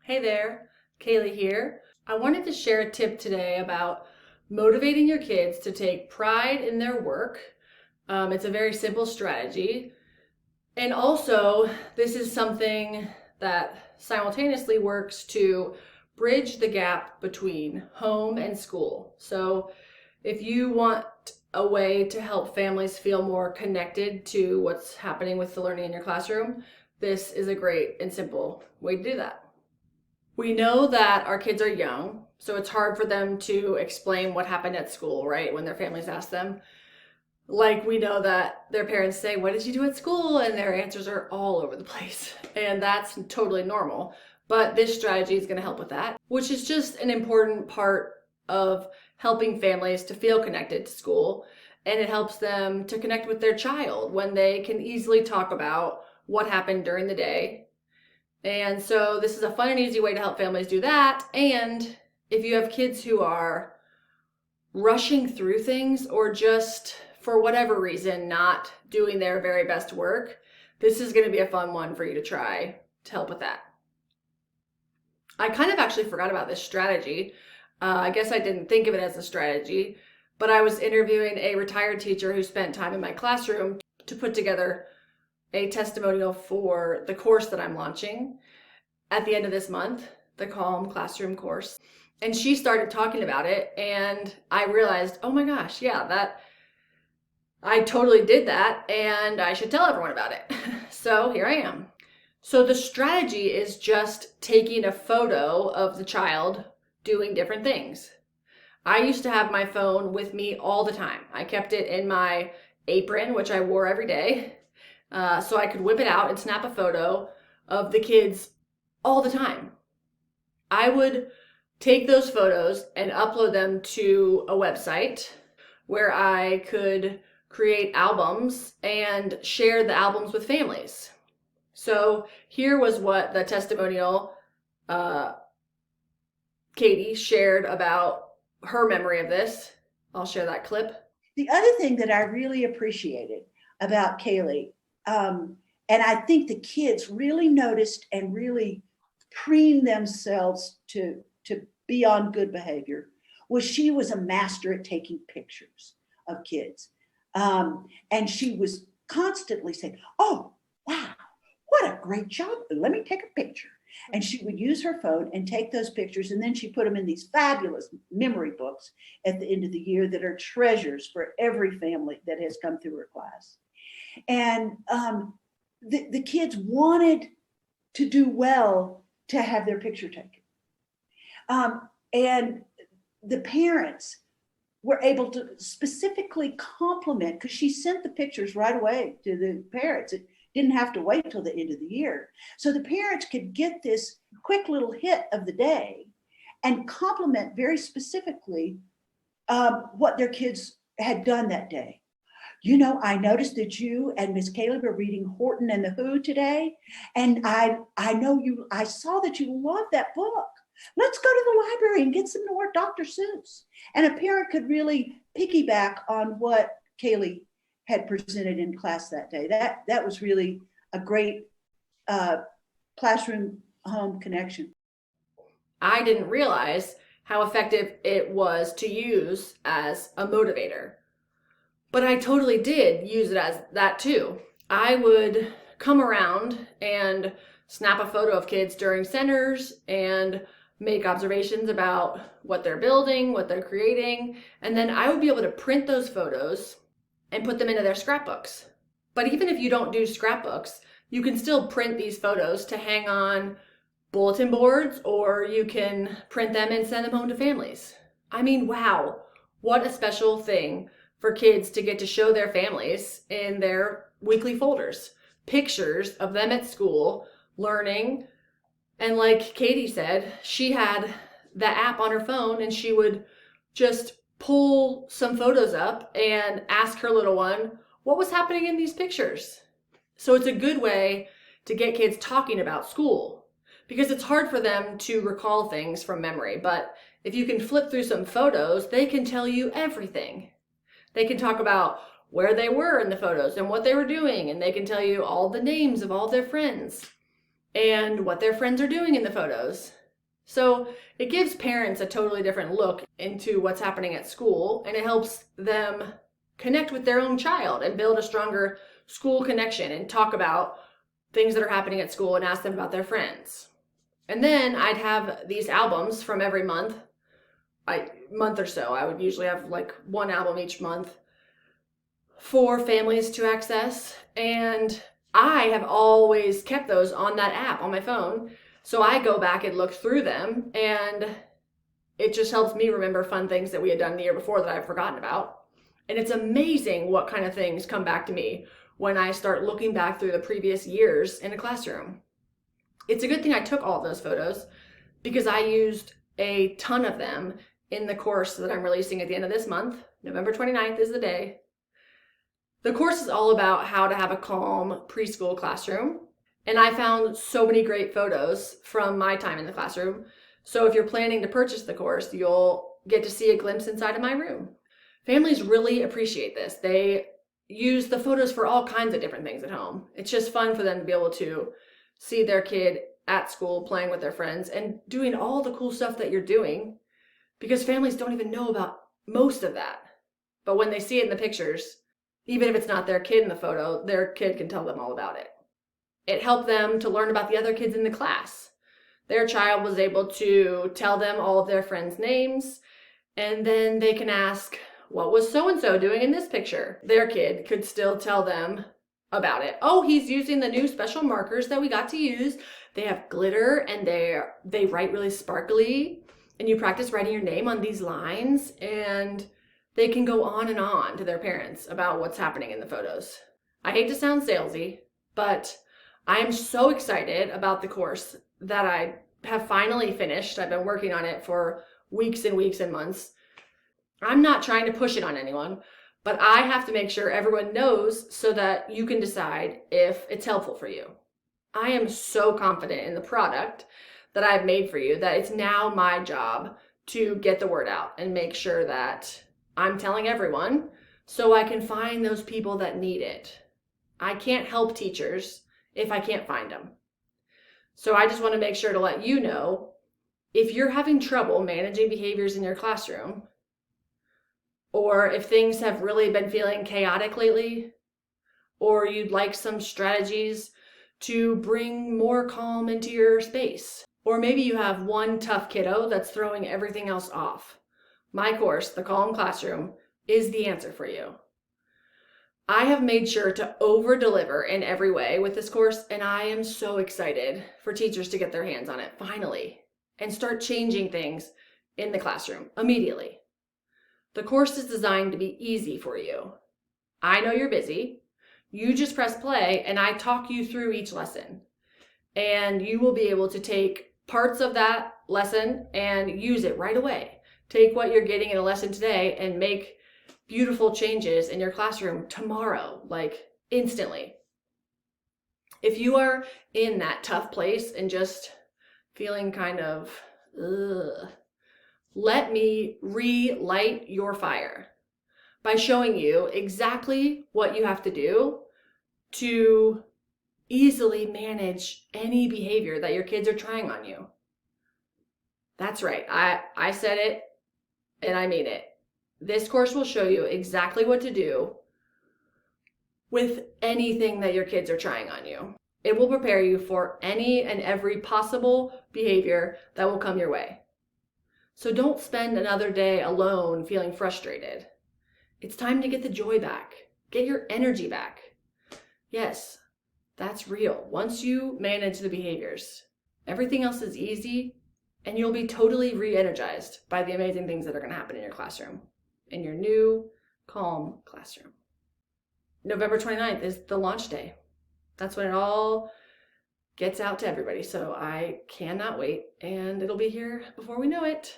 Hey there, Kaylee here. I wanted to share a tip today about motivating your kids to take pride in their work. It's a very simple strategy. And also, this is something that simultaneously works to bridge the gap between home and school. So, if you want a way to help families feel more connected to what's happening with the learning in your classroom, this is a great and simple way to do that. We know that our kids are young, so it's hard for them to explain what happened at school, right? When their families ask them. Like we know that their parents say, "What did you do at school?" And their answers are all over the place. And that's totally normal. But this strategy is going to help with that, which is just an important part of helping families to feel connected to school. And it helps them to connect with their child when they can easily talk about what happened during the day. And so this is a fun and easy way to help families do that. And if you have kids who are rushing through things or just for whatever reason not doing their very best work, this is going to be a fun one for you to try to help with that. I kind of actually forgot about this strategy. I guess I didn't think of it as a strategy, but I was interviewing a retired teacher who spent time in my classroom to put together a testimonial for the course that I'm launching at the end of this month, the Calm Classroom course. And she started talking about it, and I realized, oh my gosh, yeah, that I totally did that, and I should tell everyone about it. So here I am. So the strategy is just taking a photo of the child doing different things. I used to have my phone with me all the time. I kept it in my apron, which I wore every day. So I could whip it out and snap a photo of the kids all the time. I would take those photos and upload them to a website where I could create albums and share the albums with families. So here was what the testimonial Katie shared about her memory of this. I'll share that clip. The other thing that I really appreciated about Kaylee, and I think the kids really noticed and really preened themselves to be on good behavior, was she was a master at taking pictures of kids. And she was constantly saying, "Oh, wow, what a great job. Let me take a picture." And she would use her phone and take those pictures. And then she put them in these fabulous memory books at the end of the year that are treasures for every family that has come through her class. And the kids wanted to do well to have their picture taken. And the parents were able to specifically compliment, because she sent the pictures right away to the parents. It didn't have to wait till the end of the year. So the parents could get this quick little hit of the day and compliment very specifically what their kids had done that day. "You know, I noticed that you and Miss Caleb are reading Horton and the Who today. And I saw that you love that book. Let's go to the library and get some more Dr. Seuss." And a parent could really piggyback on what Kaylee had presented in class that day. That was really a great classroom home connection. I didn't realize how effective it was to use as a motivator. But I totally did use it as that too. I would come around and snap a photo of kids during centers and make observations about what they're building, what they're creating, and then I would be able to print those photos and put them into their scrapbooks. But even if you don't do scrapbooks, you can still print these photos to hang on bulletin boards, or you can print them and send them home to families. I mean, wow, what a special thing for kids to get to show their families in their weekly folders. Pictures of them at school, learning. And like Katie said, she had the app on her phone and she would just pull some photos up and ask her little one, what was happening in these pictures? So it's a good way to get kids talking about school, because it's hard for them to recall things from memory. But if you can flip through some photos, they can tell you everything. They can talk about where they were in the photos and what they were doing, and they can tell you all the names of all their friends. and what their friends are doing in the photos. So it gives parents a totally different look into what's happening at school, and it helps them connect with their own child and build a stronger school connection and talk about things that are happening at school and ask them about their friends. And then I'd have these albums from every month or so. I would usually have like one album each month for families to access. And I have always kept those on that app on my phone. So I go back and look through them, and it just helps me remember fun things that we had done the year before that I've forgotten about. And it's amazing what kind of things come back to me when I start looking back through the previous years in a classroom. It's a good thing I took all of those photos, because I used a ton of them in the course that I'm releasing at the end of this month. November 29th is the day. The course is all about how to have a calm preschool classroom. And I found so many great photos from my time in the classroom. So if you're planning to purchase the course, you'll get to see a glimpse inside of my room. Families really appreciate this. They use the photos for all kinds of different things at home. It's just fun for them to be able to see their kid at school playing with their friends and doing all the cool stuff that you're doing, because families don't even know about most of that. But when they see it in the pictures, even if it's not their kid in the photo, their kid can tell them all about it. It helped them to learn about the other kids in the class. Their child was able to tell them all of their friends' names, and then they can ask, what was so-and-so doing in this picture? Their kid could still tell them about it. Oh, he's using the new special markers that we got to use. They have glitter, and they write really sparkly, and you practice writing your name on these lines, and they can go on and on to their parents about what's happening in the photos. I hate to sound salesy, but I am so excited about the course that I have finally finished. I've been working on it for weeks and weeks and months. I'm not trying to push it on anyone, but I have to make sure everyone knows so that you can decide if it's helpful for you. I am so confident in the product that I've made for you that it's now my job to get the word out and make sure that I'm telling everyone so I can find those people that need it. I can't help teachers if I can't find them. So I just want to make sure to let you know, if you're having trouble managing behaviors in your classroom, or if things have really been feeling chaotic lately, or you'd like some strategies to bring more calm into your space, or maybe you have one tough kiddo that's throwing everything else off, my course, The Calm Classroom, is the answer for you. I have made sure to over-deliver in every way with this course, and I am so excited for teachers to get their hands on it finally and start changing things in the classroom immediately. The course is designed to be easy for you. I know you're busy. You just press play and I talk you through each lesson. And you will be able to take parts of that lesson and use it right away. Take what you're getting in a lesson today and make beautiful changes in your classroom tomorrow, like instantly. If you are in that tough place and just feeling kind of, let me relight your fire by showing you exactly what you have to do to easily manage any behavior that your kids are trying on you. That's right. I said it and I mean it. This course will show you exactly what to do with anything that your kids are trying on you. It will prepare you for any and every possible behavior that will come your way. So don't spend another day alone feeling frustrated. It's time to get the joy back. Get your energy back. Yes, that's real. Once you manage the behaviors, everything else is easy, and you'll be totally re-energized by the amazing things that are going to happen in your classroom, in your new, calm classroom. November 29th is the launch day. That's when it all gets out to everybody. So I cannot wait, and it'll be here before we know it.